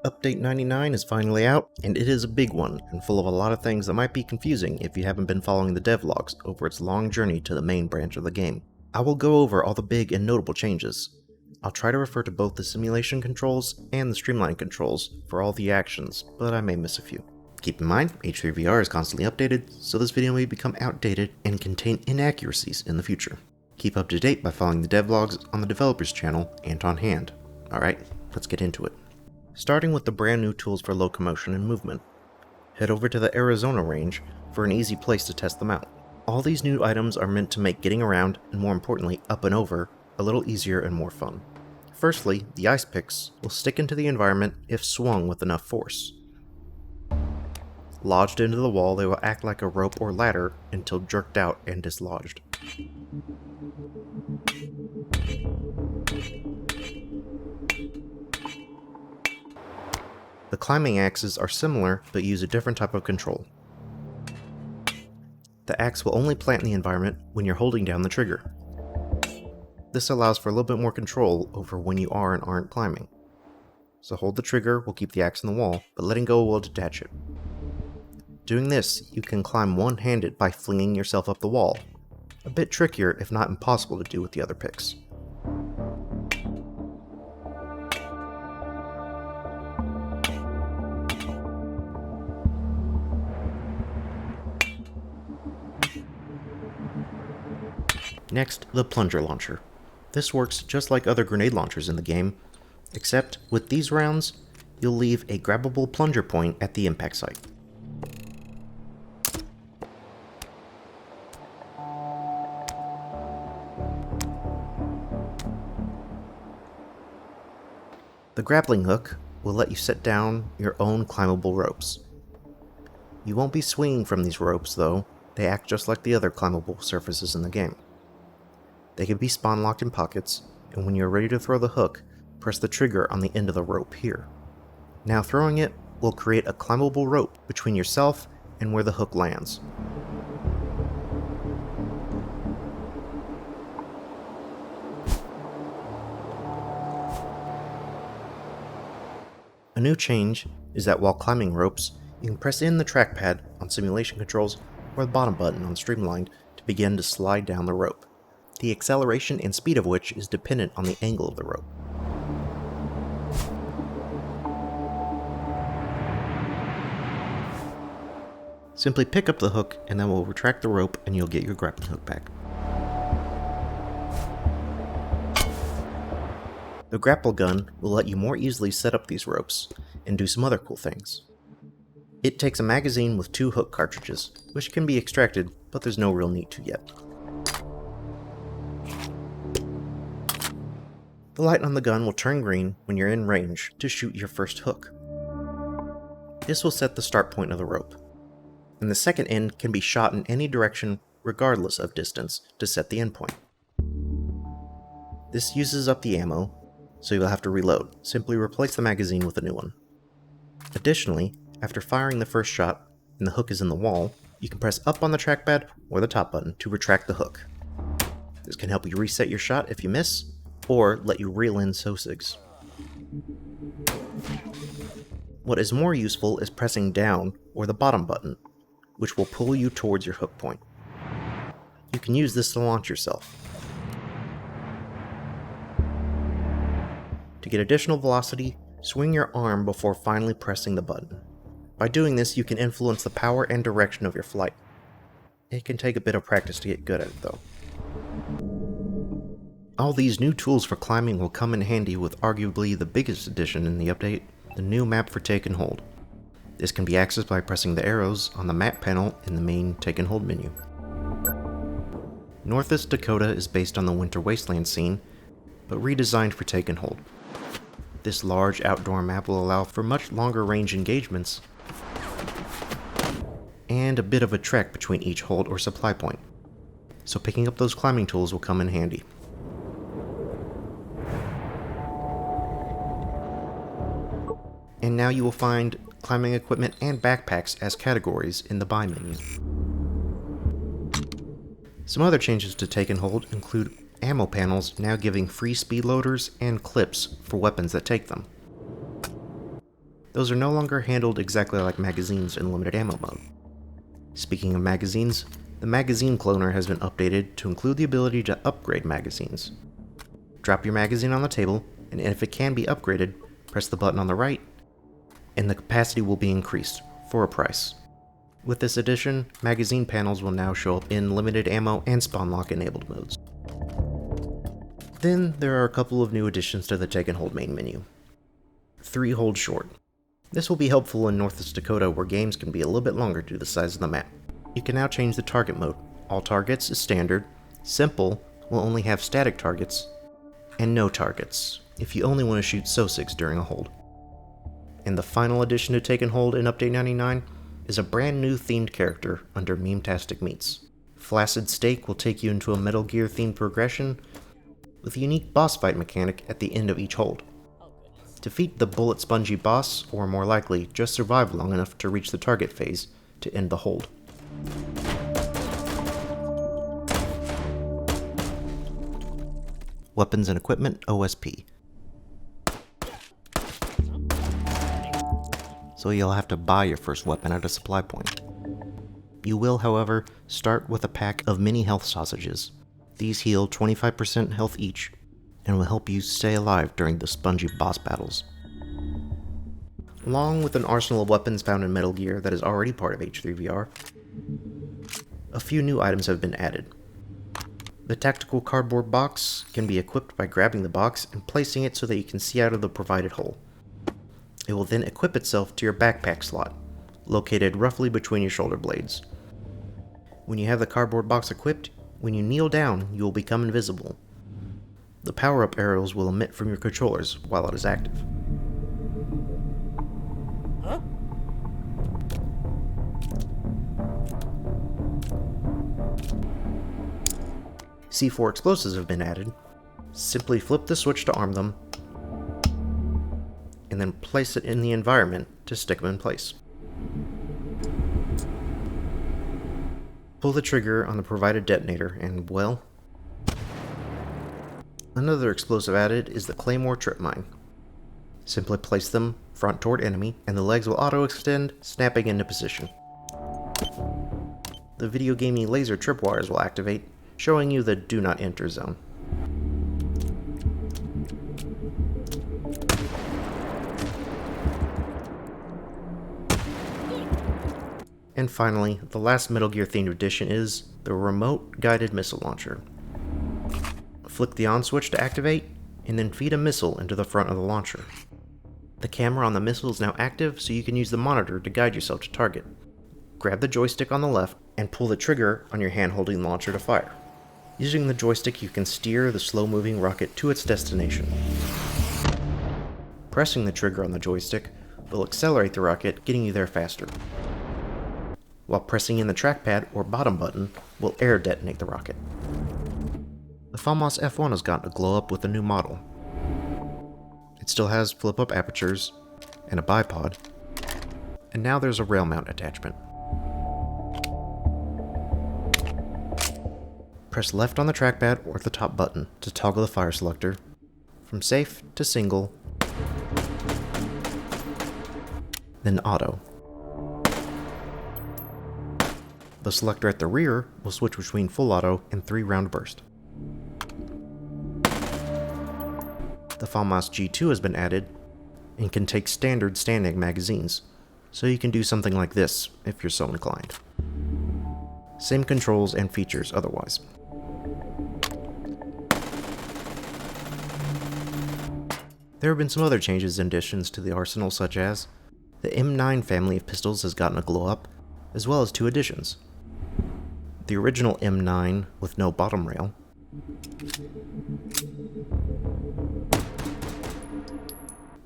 Update 99 is finally out, and it is a big one, and full of a lot of things that might be confusing if you haven't been following the devlogs over its long journey to the main branch of the game. I will go over all the big and notable changes. I'll try to refer to both the simulation controls and the streamlined controls for all the actions, but I may miss a few. Keep in mind, H3VR is constantly updated, so this video may become outdated and contain inaccuracies in the future. Keep up to date by following the devlogs on the developers channel and on hand. Alright, let's get into it. Starting with the brand new tools for locomotion and movement. Head over to the Arizona range for an easy place to test them out. All these new items are meant to make getting around, and more importantly up and over, a little easier and more fun. Firstly, the ice picks will stick into the environment if swung with enough force. Lodged into the wall, they will act like a rope or ladder until jerked out and dislodged. The climbing axes are similar, but use a different type of control. The axe will only plant in the environment when you're holding down the trigger. This allows for a little bit more control over when you are and aren't climbing. So hold the trigger will keep the axe in the wall, but letting go will detach it. Doing this, you can climb one-handed by flinging yourself up the wall. A bit trickier, if not impossible to do with the other picks. Next, the plunger launcher. This works just like other grenade launchers in the game, except with these rounds, you'll leave a grabbable plunger point at the impact site. The grappling hook will let you set down your own climbable ropes. You won't be swinging from these ropes though, they act just like the other climbable surfaces in the game. They can be spawn locked in pockets, and when you're ready to throw the hook, press the trigger on the end of the rope here. Now throwing it will create a climbable rope between yourself and where the hook lands. A new change is that while climbing ropes, you can press in the trackpad on simulation controls or the bottom button on streamlined to begin to slide down the rope. The acceleration and speed of which is dependent on the angle of the rope. Simply pick up the hook and then we'll retract the rope and you'll get your grappling hook back. The grapple gun will let you more easily set up these ropes and do some other cool things. It takes a magazine with 2 hook cartridges, which can be extracted, but there's no real need to yet. The light on the gun will turn green when you're in range to shoot your first hook. This will set the start point of the rope, and the second end can be shot in any direction regardless of distance to set the end point. This uses up the ammo, so you'll have to reload. Simply replace the magazine with a new one. Additionally, after firing the first shot and the hook is in the wall, you can press up on the trackpad or the top button to retract the hook. This can help you reset your shot if you miss, or let you reel in SOSIGs. What is more useful is pressing down or the bottom button, which will pull you towards your hook point. You can use this to launch yourself. To get additional velocity, swing your arm before finally pressing the button. By doing this, you can influence the power and direction of your flight. It can take a bit of practice to get good at it though. All these new tools for climbing will come in handy with arguably the biggest addition in the update, the new map for take and hold. This can be accessed by pressing the arrows on the map panel in the main take and hold menu. Northeast Dakota is based on the Winter Wasteland scene, but redesigned for take and hold. This large outdoor map will allow for much longer range engagements and a bit of a trek between each hold or supply point, so picking up those climbing tools will come in handy. And now you will find climbing equipment and backpacks as categories in the buy menu. Some other changes to take and hold include ammo panels now giving free speed loaders and clips for weapons that take them. those are no longer handled exactly like magazines in limited ammo mode. Speaking of magazines, the magazine cloner has been updated to include the ability to upgrade magazines. Drop your magazine on the table, and if it can be upgraded, press the button on the right, and the capacity will be increased, for a price. With this addition, magazine panels will now show up in limited ammo and spawn lock enabled modes. Then there are a couple of new additions to the Take and Hold main menu. 3 hold short. This will be helpful in Northeast Dakota where games can be a little bit longer due to the size of the map. You can now change the target mode. All targets is standard, simple will only have static targets, and no targets, if you only want to shoot SOSIGs during a hold. And the final addition to Take and Hold in Update 99 is a brand new themed character under Meme-tastic Meats. Flaccid Steak will take you into a Metal Gear themed progression with a unique boss fight mechanic at the end of each hold. Defeat the bullet spongy boss, or more likely, just survive long enough to reach the target phase to end the hold. Weapons and Equipment OSP. So you'll have to buy your first weapon at a supply point. You will, however, start with a pack of mini health sausages. These heal 25% health each, and will help you stay alive during the spongy boss battles. Along with an arsenal of weapons found in Metal Gear that is already part of H3VR, a few new items have been added. The tactical cardboard box can be equipped by grabbing the box and placing it so that you can see out of the provided hole. It will then equip itself to your backpack slot, located roughly between your shoulder blades. When you have the cardboard box equipped, when you kneel down, you will become invisible. The power-up arrows will emit from your controllers while it is active. Huh? C4 explosives have been added. Simply flip the switch to arm them, and then place it in the environment to stick them in place. Pull the trigger on the provided detonator and, well, another explosive added is the Claymore Trip Mine. Simply place them front toward enemy, and the legs will auto-extend, snapping into position. The video gamey laser tripwires will activate, showing you the Do Not Enter zone. And finally, the last Metal Gear themed addition is the Remote Guided Missile Launcher. Flick the on switch to activate, and then feed a missile into the front of the launcher. The camera on the missile is now active, so you can use the monitor to guide yourself to target. Grab the joystick on the left, and pull the trigger on your hand holding the launcher to fire. Using the joystick, you can steer the slow-moving rocket to its destination. Pressing the trigger on the joystick will accelerate the rocket, getting you there faster. While pressing in the trackpad or bottom button will air detonate the rocket. The FAMAS F1 has gotten a glow up with a new model. It still has flip-up apertures and a bipod, and now there's a rail mount attachment. Press left on the trackpad or the top button to toggle the fire selector from safe to single, then auto. The selector at the rear will switch between full auto and 3-round burst. The FAMAS G2 has been added and can take standard standing magazines, so you can do something like this if you're so inclined. Same controls and features otherwise. There have been some other changes and additions to the arsenal, such as the M9 family of pistols has gotten a glow up, as well as 2 additions. The original M9 with no bottom rail,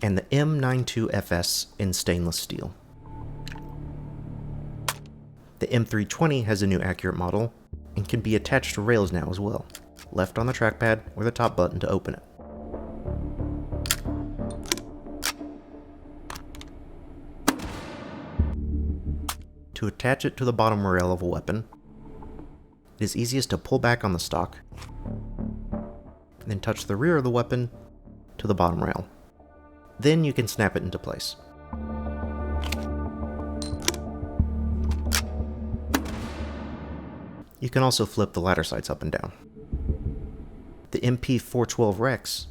and the M92FS in stainless steel. The M320 has a new accurate model and can be attached to rails now as well. Left on the trackpad or the top button to open it. To attach it to the bottom rail of a weapon, it is easiest to pull back on the stock, then touch the rear of the weapon to the bottom rail. Then you can snap it into place. You can also flip the ladder sights up and down. The MP412 Rex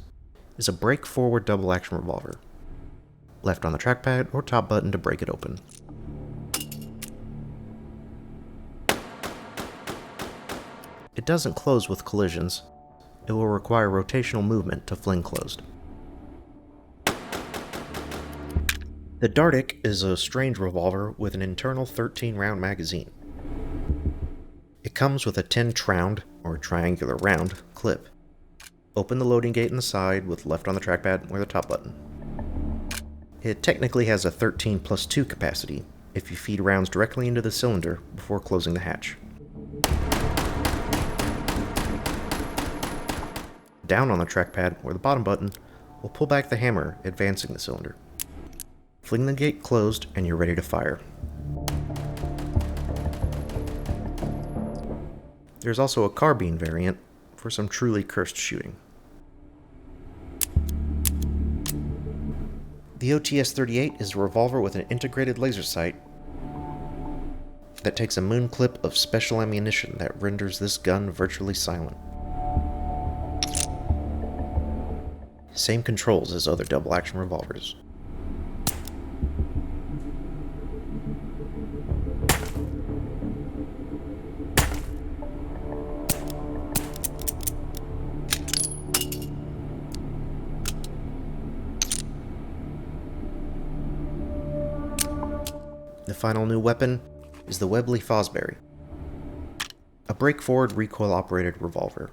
is a break-forward double-action revolver. Left on the trackpad or top button to break it open. It doesn't close with collisions. It will require rotational movement to fling closed. The Dartic is a strange revolver with an internal 13-round magazine. It comes with a 10-tround, or triangular round, clip. Open the loading gate in the side with left on the trackpad or the top button. It technically has a 13+2 capacity if you feed rounds directly into the cylinder before closing the hatch. Down on the trackpad or the bottom button will pull back the hammer, advancing the cylinder. Fling the gate closed and you're ready to fire. There's also a carbine variant for some truly cursed shooting. The OTS-38 is a revolver with an integrated laser sight that takes a moon clip of special ammunition that renders this gun virtually silent. Same controls as other double-action revolvers. The final new weapon is the Webley Fosbury, a break-forward recoil-operated revolver.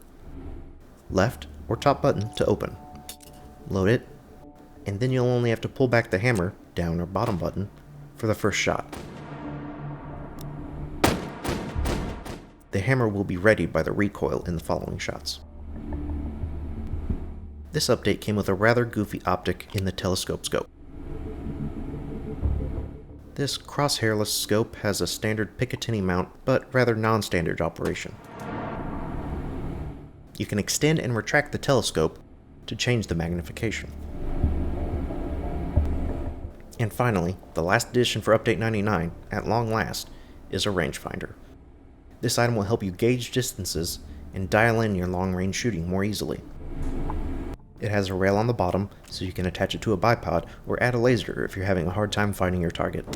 Left or top button to open. Load it, and then you'll only have to pull back the hammer, down or bottom button, for the first shot. The hammer will be readied by the recoil in the following shots. This update came with a rather goofy optic in the telescope scope. This crosshairless scope has a standard Picatinny mount, but rather non-standard operation. You can extend and retract the telescope to change the magnification. And finally, the last addition for Update 99, at long last, is a rangefinder. This item will help you gauge distances and dial in your long-range shooting more easily. It has a rail on the bottom, so you can attach it to a bipod or add a laser if you're having a hard time finding your target.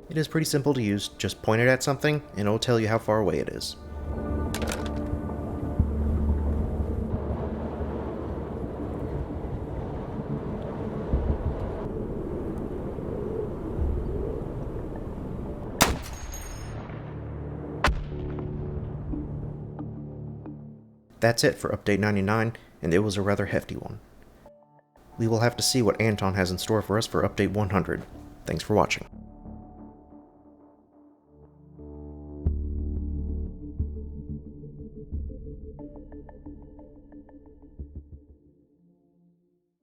It is pretty simple to use, just point it at something and it'll tell you how far away it is. That's it for Update 99, and it was a rather hefty one. We will have to see what Anton has in store for us for Update 100. Thanks for watching.